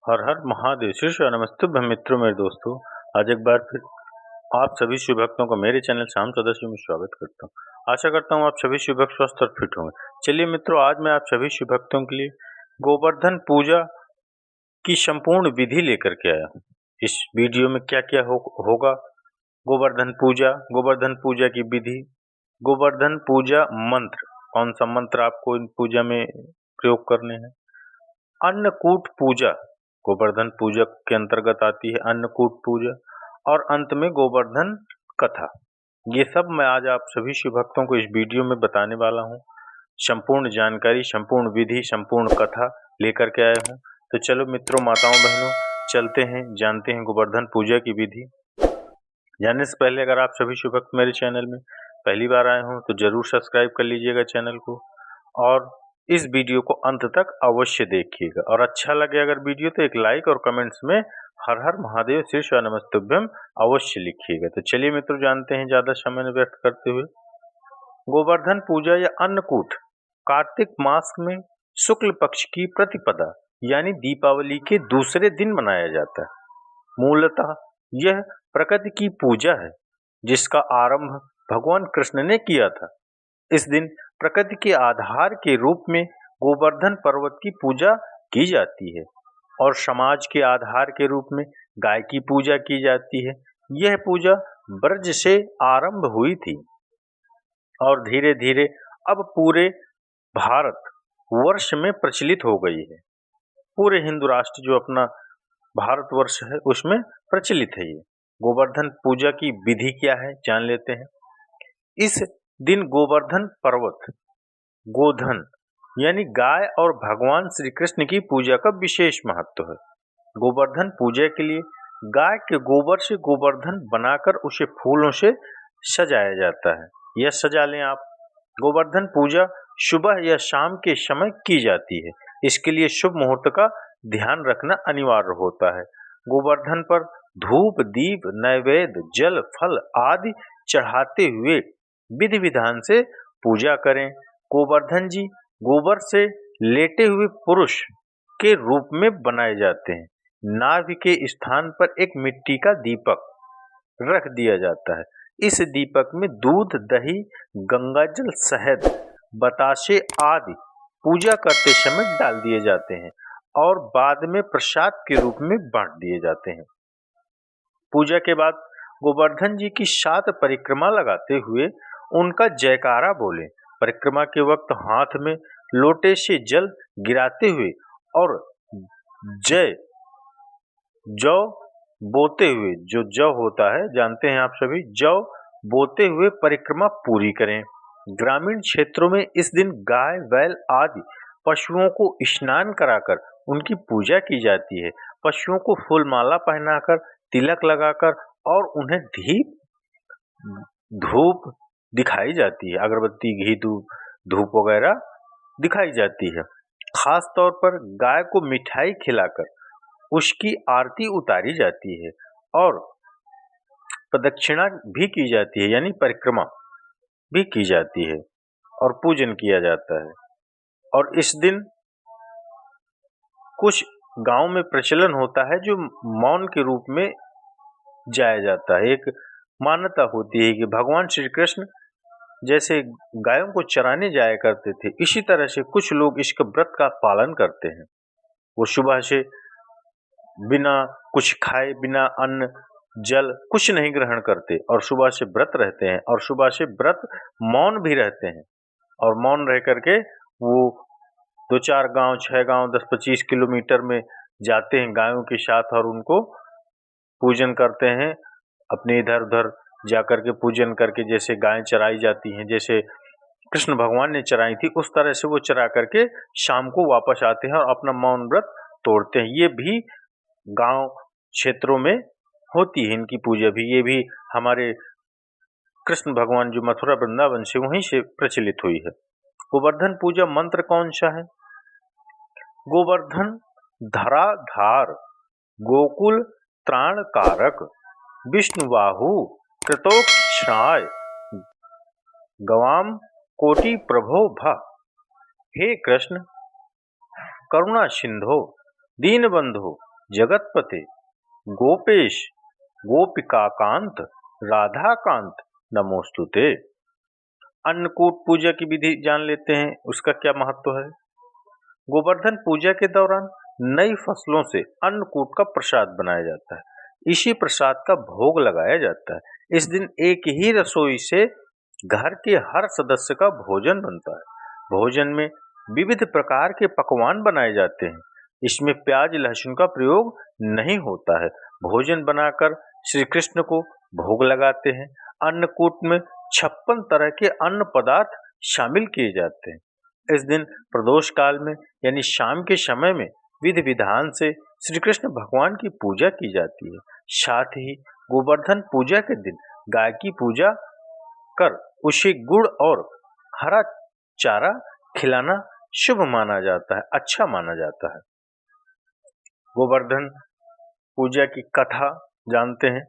हर हर महादेव शिष्य नमस्तुभ्यं मित्रों मेरे दोस्तों। आज एक बार फिर आप सभी शिव भक्तों को मेरे चैनल शाम सदस्य में स्वागत करता हूँ। आशा करता हूँ आप सभी शिव भक्त स्वस्थ और फिट होंगे। चलिए मित्रों, आज मैं आप सभी शिव भक्तों के लिए गोवर्धन पूजा की संपूर्ण विधि लेकर के आया हूँ। इस वीडियो में क्या क्या होगा, गोवर्धन पूजा की विधि, गोवर्धन पूजा मंत्र, कौन सा मंत्र आपको इन पूजा में प्रयोग करने हैं, अन्नकूट पूजा गोवर्धन पूजा के अंतर्गत आती है, अन्नकूट पूजा, और अंत में गोवर्धन कथा। ये सब मैं आज आप सभी शिव भक्तों को इस वीडियो में बताने वाला हूँ। संपूर्ण जानकारी, संपूर्ण विधि, संपूर्ण कथा लेकर के आया हूँ। तो चलो मित्रों, माताओं, बहनों, चलते हैं, जानते हैं गोवर्धन पूजा की विधि। जानने से पहले अगर आप सभी शिव भक्त मेरे चैनल में पहली बार आए हों तो जरूर सब्सक्राइब कर लीजिएगा चैनल को, और इस वीडियो को अंत तक अवश्य देखिएगा। और अच्छा लगे अगर वीडियो तो एक लाइक और कमेंट्स में हर हर महादेव शीर्ष नमस्तुभ्यम अवश्य लिखिएगा। तो चलिए मित्रों, जानते हैं ज्यादा समय न व्यर्थ करते हुए। गोवर्धन पूजा या अन्नकूट कार्तिक मास में शुक्ल पक्ष की प्रतिपदा यानी दीपावली के दूसरे दिन मनाया जाता है। मूलतः यह प्रकृति की पूजा है जिसका आरंभ भगवान कृष्ण ने किया था। इस दिन प्रकृति के आधार के रूप में गोवर्धन पर्वत की पूजा की जाती है और समाज के आधार के रूप में गाय की पूजा की जाती है। यह पूजा ब्रज से आरंभ हुई थी और धीरे धीरे अब पूरे भारत वर्ष में प्रचलित हो गई है। पूरे हिंदू राष्ट्र जो अपना भारतवर्ष है उसमें प्रचलित है। ये गोवर्धन पूजा की विधि क्या है जान लेते हैं। इस दिन गोवर्धन पर्वत, गोधन यानी गाय और भगवान श्री कृष्ण की पूजा का विशेष महत्व है। गोवर्धन पूजा के लिए गाय के गोबर से गोवर्धन बनाकर उसे फूलों से सजाया जाता है, या सजा लें आप। गोवर्धन पूजा सुबह या शाम के समय की जाती है। इसके लिए शुभ मुहूर्त का ध्यान रखना अनिवार्य होता है। गोवर्धन पर धूप, दीप, नैवेद्य, जल, फल आदि चढ़ाते हुए विधि विधान से पूजा करें। गोवर्धन जी गोबर से लेटे हुए पुरुष के रूप में बनाए जाते हैं। नाभि के स्थान पर एक मिट्टी का दीपक रख दिया जाता है। इस दीपक में दूध, दही, गंगाजल, शहद, बताशे आदि पूजा करते समय डाल दिए जाते हैं और बाद में प्रसाद के रूप में बांट दिए जाते हैं। पूजा के बाद गोवर्धन जी की 7 परिक्रमा लगाते हुए उनका जयकारा बोलें। परिक्रमा के वक्त हाथ में लोटे से जल गिराते हुए और जय जौ बोते हुए, जो जौ होता है जानते हैं आप सभी, जौ बोते हुए परिक्रमा पूरी करें। ग्रामीण क्षेत्रों में इस दिन गाय, बैल आदि पशुओं को स्नान कराकर उनकी पूजा की जाती है। पशुओं को फूलमाला पहनाकर, तिलक लगाकर और उन्हें धूप दिखाई जाती है, अगरबत्ती, घी, धूप वगैरह दिखाई जाती है। खास तौर पर गाय को मिठाई खिलाकर उसकी आरती उतारी जाती है और प्रदक्षिणा भी की जाती है, यानी परिक्रमा भी की जाती है और पूजन किया जाता है। और इस दिन कुछ गांव में प्रचलन होता है जो मौन के रूप में जाया जाता है। एक मान्यता होती है कि भगवान श्री कृष्ण जैसे गायों को चराने जाया करते थे, इसी तरह से कुछ लोग इसके व्रत का पालन करते हैं। वो सुबह से बिना कुछ खाए, बिना अन्न जल कुछ नहीं ग्रहण करते और सुबह से व्रत रहते हैं, और सुबह से व्रत मौन भी रहते हैं। और मौन रह करके वो 2-4 गांव, 6 गांव, 10-25 किलोमीटर में जाते हैं गायों के साथ और उनको पूजन करते हैं। अपने इधर उधर जाकर के पूजन करके, जैसे गायें चराई जाती हैं, जैसे कृष्ण भगवान ने चराई थी, उस तरह से वो चरा करके शाम को वापस आते हैं और अपना मौन व्रत तोड़ते हैं। ये भी गांव क्षेत्रों में होती है इनकी पूजा भी। ये भी हमारे कृष्ण भगवान जो मथुरा वृंदावन से वहीं से प्रचलित हुई है। गोवर्धन पूजा मंत्र कौन सा है? गोवर्धन धराधार, गोकुल त्राण कारक, विष्णुबाहु कृतोक्षाय, गवाम कोटि प्रभो भ। हे कृष्ण, करुणा सिंधो, दीनबंधो, जगतपते गोपेश गोपिकाकांत राधाकांत नमोस्तुते। अन्नकूट पूजा की विधि जान लेते हैं, उसका क्या महत्व है। गोवर्धन पूजा के दौरान नई फसलों से अन्नकूट का प्रसाद बनाया जाता है। इसी प्रसाद का भोग लगाया जाता है। इस दिन एक ही रसोई से घर के हर सदस्य का भोजन बनता है। भोजन में विविध प्रकार के पकवान बनाए जाते हैं। इसमें प्याज लहसुन का प्रयोग नहीं होता है। भोजन बनाकर श्री कृष्ण को भोग लगाते हैं। अन्नकूट में 56 तरह के अन्न पदार्थ शामिल किए जाते हैं। इस दिन प्रदोष काल में यानी शाम के समय में विधि विधान से श्री कृष्ण भगवान की पूजा की जाती है। साथ ही गोवर्धन पूजा के दिन गाय की पूजा कर उसे गुड़ और हरा चारा खिलाना शुभ माना जाता है, अच्छा माना जाता है। गोवर्धन पूजा की कथा जानते हैं।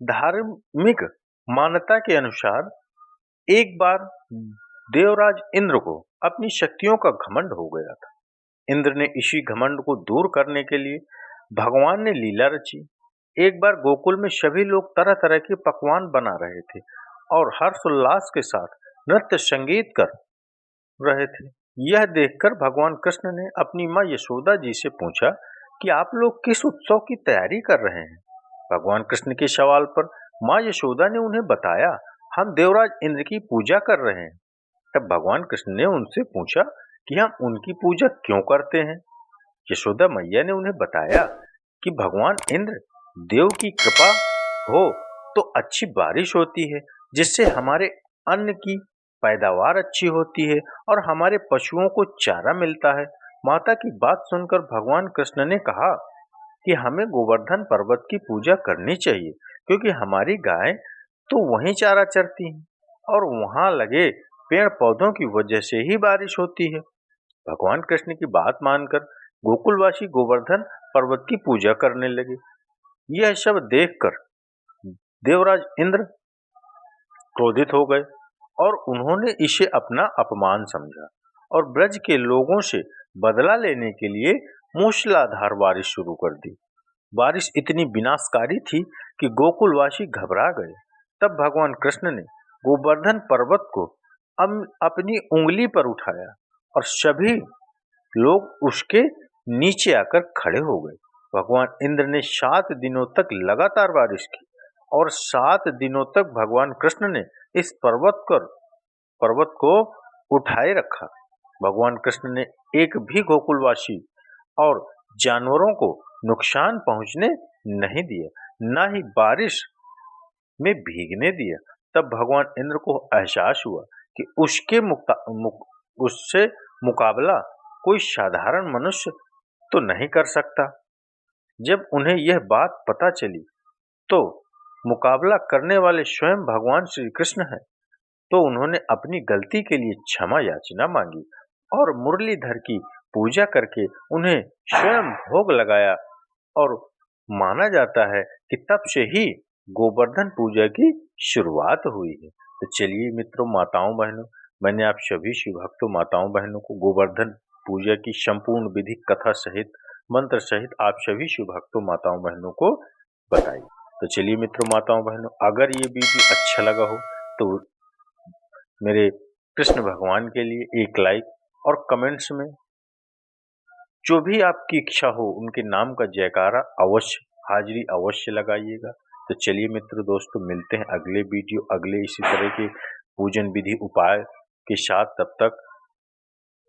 धार्मिक मान्यता के अनुसार एक बार देवराज इंद्र को अपनी शक्तियों का घमंड हो गया था। इंद्र ने इसी घमंड को दूर करने के लिए भगवान ने लीला रची। एक बार गोकुल में सभी लोग तरह तरह के पकवान बना रहे थे और हर्षोल्लास के साथ नृत्य संगीत कर रहे थे। यह देखकर भगवान कृष्ण ने अपनी माँ यशोदा जी से पूछा कि आप लोग किस उत्सव की तैयारी कर रहे हैं। भगवान कृष्ण के सवाल पर माँ यशोदा ने उन्हें बताया, हम देवराज इंद्र की पूजा कर रहे हैं। तब भगवान कृष्ण ने उनसे पूछा कि हम उनकी पूजा क्यों करते हैं। यशोदा मैया ने उन्हें बताया कि भगवान इंद्र देव की कृपा हो तो अच्छी बारिश होती है, जिससे हमारे अन्न की पैदावार अच्छी होती है और हमारे पशुओं को चारा मिलता है। माता की बात सुनकर भगवान कृष्ण ने कहा कि हमें गोवर्धन पर्वत की पूजा करनी चाहिए, क्योंकि हमारी गाय तो वहीं चारा चरती हैं और वहां लगे पेड़ पौधों की वजह से ही बारिश होती है। भगवान कृष्ण की बात मानकर गोकुलवासी गोवर्धन पर्वत की पूजा करने लगे। यह सब देखकर देवराज इंद्र क्रोधित हो गए और उन्होंने इसे अपना अपमान समझा और ब्रज के लोगों से बदला लेने के लिए मूसलाधार बारिश शुरू कर दी। बारिश इतनी विनाशकारी थी कि गोकुलवासी घबरा गए। तब भगवान कृष्ण ने गोवर्धन पर्वत को अपनी उंगली पर उठाया और सभी लोग उसके नीचे आकर खड़े हो गए। भगवान इंद्र ने 7 दिनों तक लगातार बारिश की और 7 दिनों तक भगवान कृष्ण ने इस पर्वत को उठाए रखा। भगवान कृष्ण ने एक भी गोकुलवासी और जानवरों को नुकसान पहुंचने नहीं दिया, ना ही बारिश में भीगने दिया। तब भगवान इंद्र को एहसास हुआ कि उससे मुकाबला कोई साधारण मनुष्य तो नहीं कर सकता। जब उन्हें यह बात पता चली तो मुकाबला करने वाले स्वयं भगवान श्री कृष्ण हैं, तो उन्होंने अपनी गलती के लिए क्षमा याचना मांगी और मुरलीधर की पूजा करके उन्हें स्वयं भोग लगाया और माना जाता है कि तब से ही गोवर्धन पूजा की शुरुआत हुई है। तो चलिए मित्रों, माताओं बहनों, मैंने आप सभी शिव भक्तों माताओं बहनों को गोवर्धन पूजा की संपूर्ण विधि कथा सहित मंत्र सहित आप सभी शिव भक्तों माताओं बहनों को बताई। तो चलिए मित्रों माताओं बहनों, अगर ये वीडियो अच्छा लगा हो तो मेरे कृष्ण भगवान के लिए एक लाइक और कमेंट्स में जो भी आपकी इच्छा हो उनके नाम का जयकारा अवश्य, हाजिरी अवश्य लगाइएगा। तो चलिए मित्रों दोस्तों, मिलते हैं अगले वीडियो अगले इसी तरह के पूजन विधि उपाय के साथ। तब तक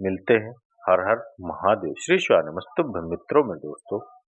मिलते हैं। हर हर महादेव। श्री शिवानमस्तुभ्यं मित्रों में दोस्तों।